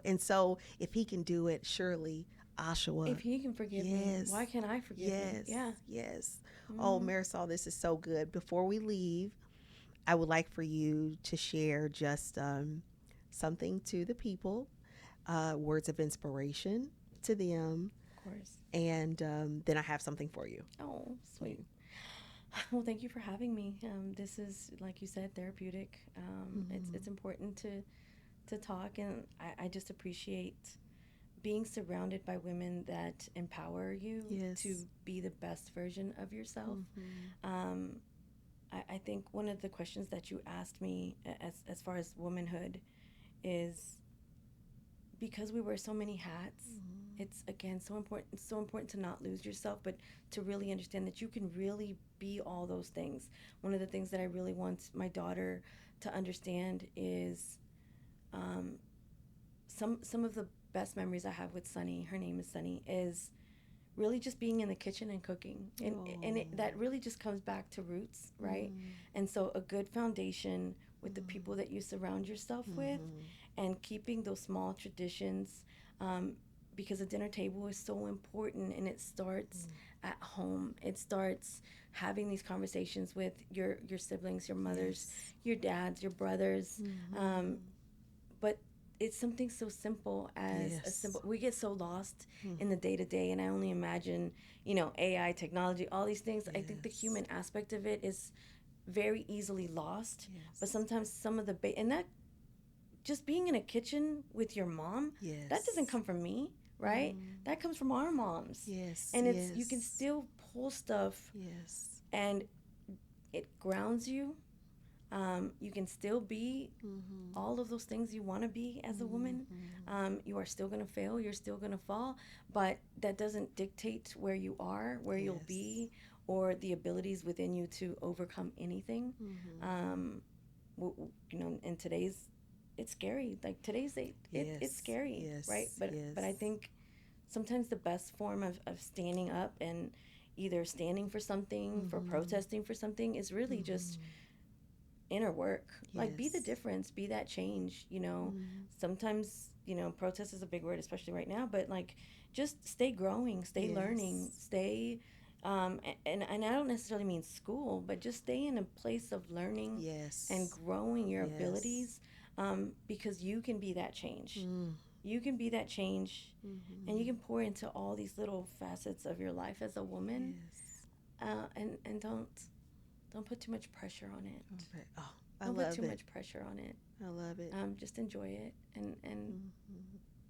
And so if he can do it, surely Oshawa. If he can forgive me, Yes. why can't I forgive me? Yes. Yeah. Yes. Oh, Mm, Marisol, this is so good. Before we leave, I would like for you to share just something to the people, words of inspiration to them, of course. and then I have something for you. Oh, sweet. Well, thank you for having me. This is, like you said, therapeutic. It's important to talk, and I just appreciate being surrounded by women that empower you Yes. to be the best version of yourself. Mm-hmm. Um, I think one of the questions that you asked me as far as womanhood is because we wear so many hats. It's again so important. It's so important to not lose yourself, but to really understand that you can really be all those things. One of the things that I really want my daughter to understand is um, some of the best memories I have with Sunny. Her name is Sunny. Is really just being in the kitchen and cooking, that really just comes back to roots, right? And so a good foundation with the people that you surround yourself with, and keeping those small traditions, because a dinner table is so important, and it starts at home. It starts having these conversations with your siblings, your mothers, your dads, your brothers, but it's something so simple as a simple. We get so lost in the day to day, and I only imagine, AI, technology, all these things. I think the human aspect of it is very easily lost. But sometimes some of the and that just being in a kitchen with your mom, that doesn't come from me, right? That comes from our moms. And you can still pull stuff, and it grounds you. You can still be all of those things you want to be as a woman. You are still going to fail. You're still going to fall. But that doesn't dictate where you are, where you'll be, or the abilities within you to overcome anything. In today's, it's scary. Like today's day, it's scary, right? But I think sometimes the best form of standing up and either standing for something, for protesting for something, is really just inner work. Like, be the difference, be that change. Sometimes protest is a big word, especially right now, but like, just stay growing, stay learning, stay and I don't necessarily mean school, but just stay in a place of learning and growing your abilities, because you can be that change. You can be that change, and you can pour into all these little facets of your life as a woman. And don't put too much pressure on it. Okay. Oh, I Don't love put too it. much pressure on it. I love it. Just enjoy it, and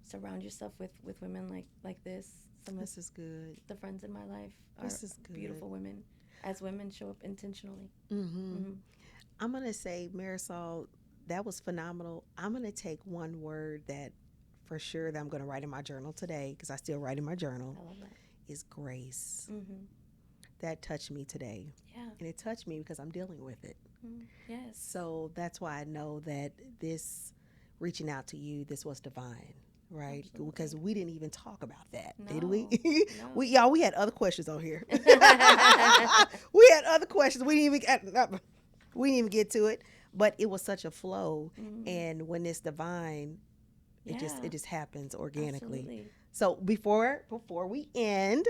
surround yourself with women like this. Some This of is good. the friends in my life are This is good. beautiful women. As women show up intentionally. I'm going to say, Marisol, that was phenomenal. I'm going to take one word that for sure that I'm going to write in my journal today, because I still write in my journal, I love that. is grace. That touched me today. Yeah. And it touched me because I'm dealing with it. Yes. So that's why I know that this reaching out to you, this was divine, right? Absolutely. Because we didn't even talk about that, No, did we? no. we had other questions on here. We had other questions. We didn't even get to it, but it was such a flow. And when it's divine, it just happens organically. Absolutely. So before we end,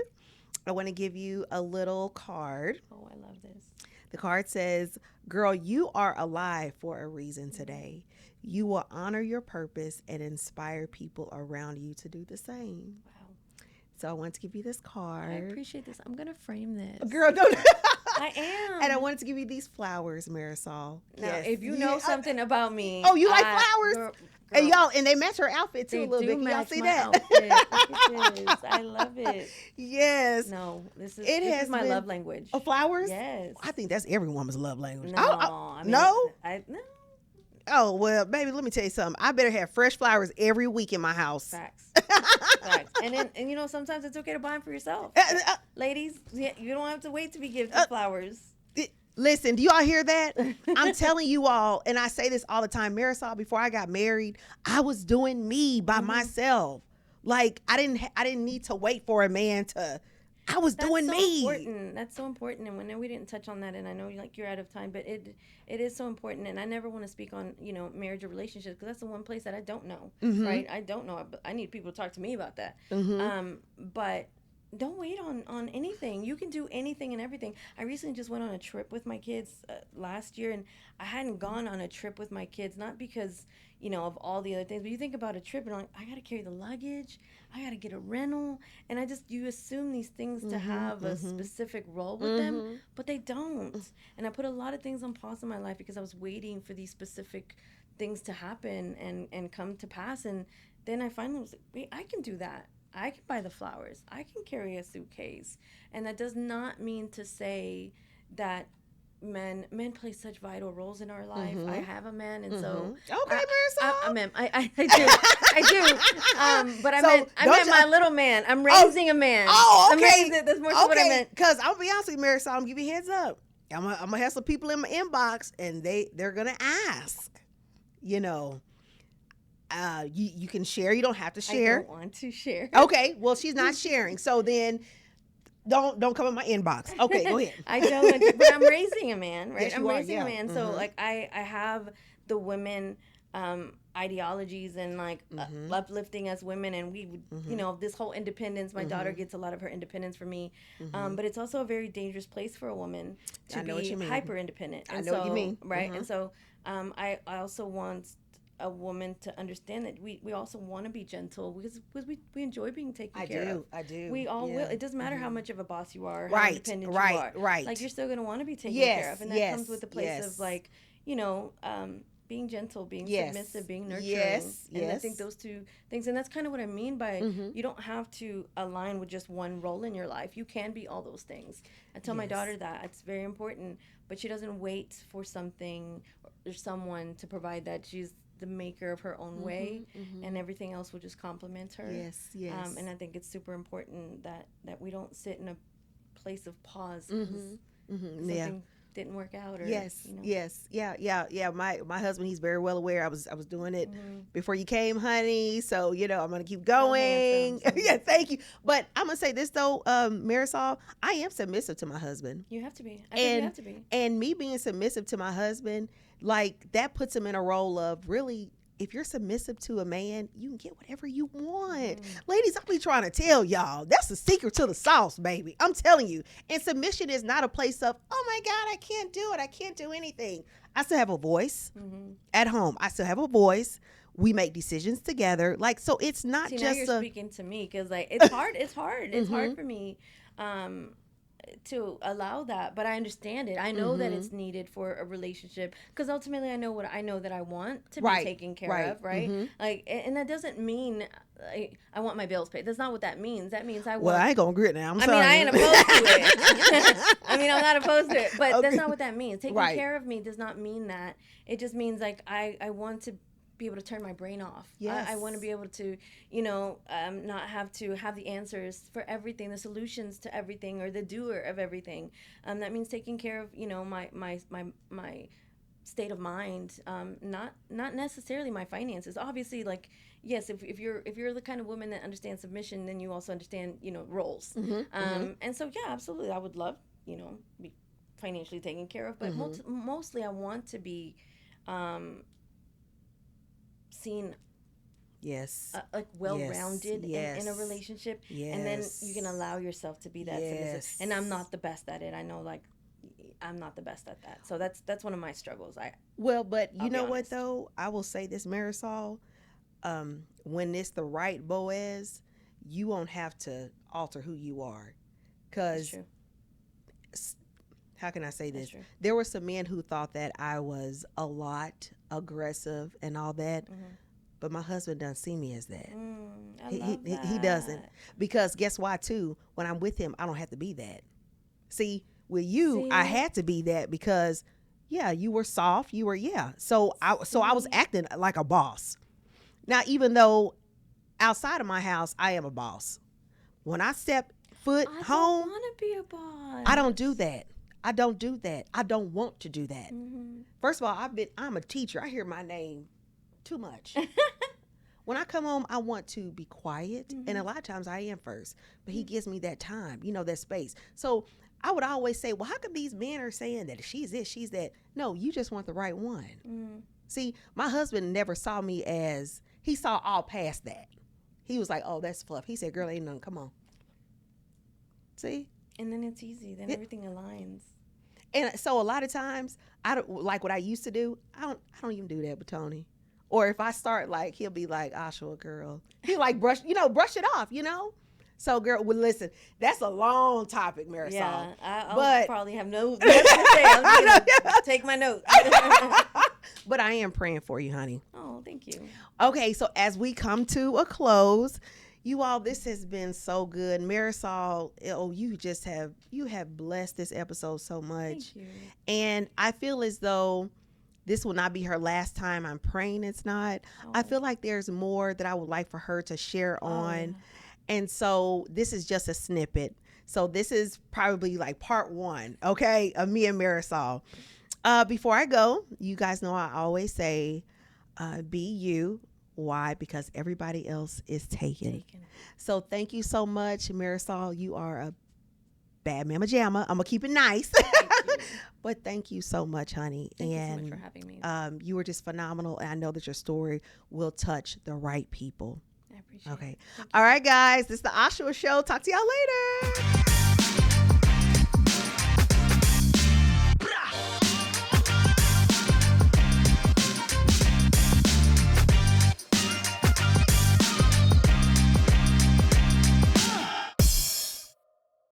I want to give you a little card. Oh, I love this. The card says, "Girl, you are alive for a reason today. You will honor your purpose and inspire people around you to do the same." Wow. So I want to give you this card. I appreciate this. I'm going to frame this. Girl, don't. I am. And I wanted to give you these flowers, Marisol. Now, if you know something about me. Oh, you like flowers? And y'all, and they match her outfit too a little bit. Can y'all see that? Outfit. Look at this. I love it. Yes. No, this It has is my been- love language. Oh, flowers? Yes. I think that's every woman's love language. No, I mean, no? no. Oh, well, baby, let me tell you something. I better have fresh flowers every week in my house. Facts. Facts. And sometimes it's okay to buy them for yourself. Ladies, you don't have to wait to be gifted flowers. Listen, do y'all hear that? I'm telling you all, and I say this all the time, Marisol, before I got married, I was doing me by myself. Like I didn't need to wait for a man to. I was That's doing so me. important. That's so important. And when we didn't touch on that, and I know like you're out of time, but it is so important. And I never want to speak on marriage or relationships because that's the one place that I don't know. Right? I don't know. But I need people to talk to me about that. But don't wait on anything. You can do anything and everything. I recently just went on a trip with my kids last year, and I hadn't gone on a trip with my kids not because of all the other things, but you think about a trip and I'm like, I got to carry the luggage, I got to get a rental, and you assume these things to have a specific role with them, but they don't. And I put a lot of things on pause in my life because I was waiting for these specific things to happen and come to pass, and then I finally was like, wait, I can do that. I can buy the flowers. I can carry a suitcase. And that does not mean to say that men play such vital roles in our life. I have a man, and so okay, Marisol. I do. But I meant my little man. I'm raising a man. Oh, okay. That's more what I meant. Because I'll be honest with you, Marisol, I'm gonna give you a heads up. I'm gonna have some people in my inbox, and they're gonna ask. You can share. You don't have to share. I don't want to share. Okay. Well, she's not sharing. So then don't come in my inbox. Okay, go ahead. I don't, but I'm raising a man, right? Yes, I'm you are, raising yeah. a man. So like I have the women ideologies and like uplifting as women, and we this whole independence. My daughter gets a lot of her independence from me, but it's also a very dangerous place for a woman to be hyper independent. I know what you mean, right? And so I also want a woman to understand that we also want to be gentle because we enjoy being taken care of. I do. We all will. It doesn't matter how much of a boss you are, how Right, independent right, you are. right. Like you're still going to want to be taken Yes, care of, and that yes, comes with a place yes. of like being gentle, being Yes. submissive, being nurturing. Yes, and I yes. think those two things, and that's kind of what I mean by you don't have to align with just one role in your life. You can be all those things. I tell my daughter that it's very important, but she doesn't wait for something or someone to provide that. She's the maker of her own way, and everything else will just complement her. Yes, yes. And I think it's super important that we don't sit in a place of pause because something didn't work out. Or, Yes, yes, yeah. My husband, he's very well aware. I was doing it before you came, honey. So I'm gonna keep going. Yeah, thank you. But I'm gonna say this though, Marisol, I am submissive to my husband. You have to be. I think you have to be. And me being submissive to my husband, like that puts him in a role of really. If you're submissive to a man, you can get whatever you want. Ladies, I'll be trying to tell y'all, that's the secret to the sauce, baby. I'm telling you. And submission is not a place of, oh my God, I can't do it. I can't do anything. I still have a voice at home. I still have a voice. We make decisions together. Like, so it's not See, just now you're speaking to me because like it's hard. It's hard. It's hard for me. To allow that, but I understand it. I know that it's needed for a relationship because ultimately I know that I want to be taken care of, right? Like, and that doesn't mean I want my bills paid. That's not what that means. That means I want. Well, I ain't gonna agree now. I'm sorry. I ain't opposed to it. I'm not opposed to it, but that's not what that means. Taking care of me does not mean that. It just means like I want to be able to turn my brain off. Yes. I want to be able to, not have to have the answers for everything, the solutions to everything, or the doer of everything. That means taking care of, my state of mind, not necessarily my finances. Obviously, like, yes, if you're the kind of woman that understands submission, then you also understand, roles. And so, yeah, absolutely, I would love, be financially taken care of, but mostly I want to be, seen like well-rounded in a relationship, and then you can allow yourself to be that submissive. And I'm not the best at it. I know, like, I'm not the best at that. So that's one of my struggles. But you know what though? I will say this, Marisol, when it's the right Boaz, you won't have to alter who you are, because how can I say this? There were some men who thought that I was a lot aggressive and all that, but my husband doesn't see me as that. He doesn't, because guess why too? When I'm with him, I don't have to be that. See, with you, I had to be that because, you were soft. You were, So I was acting like a boss. Now, even though outside of my house, I am a boss. When I step foot home, I want to be a boss. I don't do that. I don't do that. I don't want to do that. Mm-hmm. First of all, I'm a teacher. I hear my name too much. When I come home, I want to be quiet. Mm-hmm. And a lot of times I am first. But he gives me that time, that space. So I would always say, well, how come these men are saying that she's this, she's that? No, you just want the right one. Mm-hmm. See, my husband never saw me as, he saw all past that. He was like, oh, that's fluff. He said, girl, ain't nothing. Come on. See? And then it's easy. Then everything aligns. And so a lot of times, I don't like what I used to do. I don't even do that with Tony. Or if I start, like, he'll be like, Oshawa, girl. He'll like brush it off, So, girl, well, listen, that's a long topic, Marisol. Yeah, I'll probably have nothing to say. I'm gonna take my notes. But I am praying for you, honey. Oh, thank you. Okay, so as we come to a close, you all, this has been so good. Marisol, you have blessed this episode so much. Thank you. And I feel as though this will not be her last time. I'm praying it's not. Oh. I feel like there's more that I would like for her to share on. And so this is just a snippet. So this is probably like part 1, okay, of me and Marisol. Before I go, you guys know I always say, be you. Why? Because everybody else is taken. So thank you so much, Marisol. You are a bad mama jamma. I'm going to keep it nice. But thank you so much, honey. Thank you so much for having me. You were just phenomenal. And I know that your story will touch the right people. I appreciate it. Okay. All right, guys. This is the Oshawa Show. Talk to y'all later.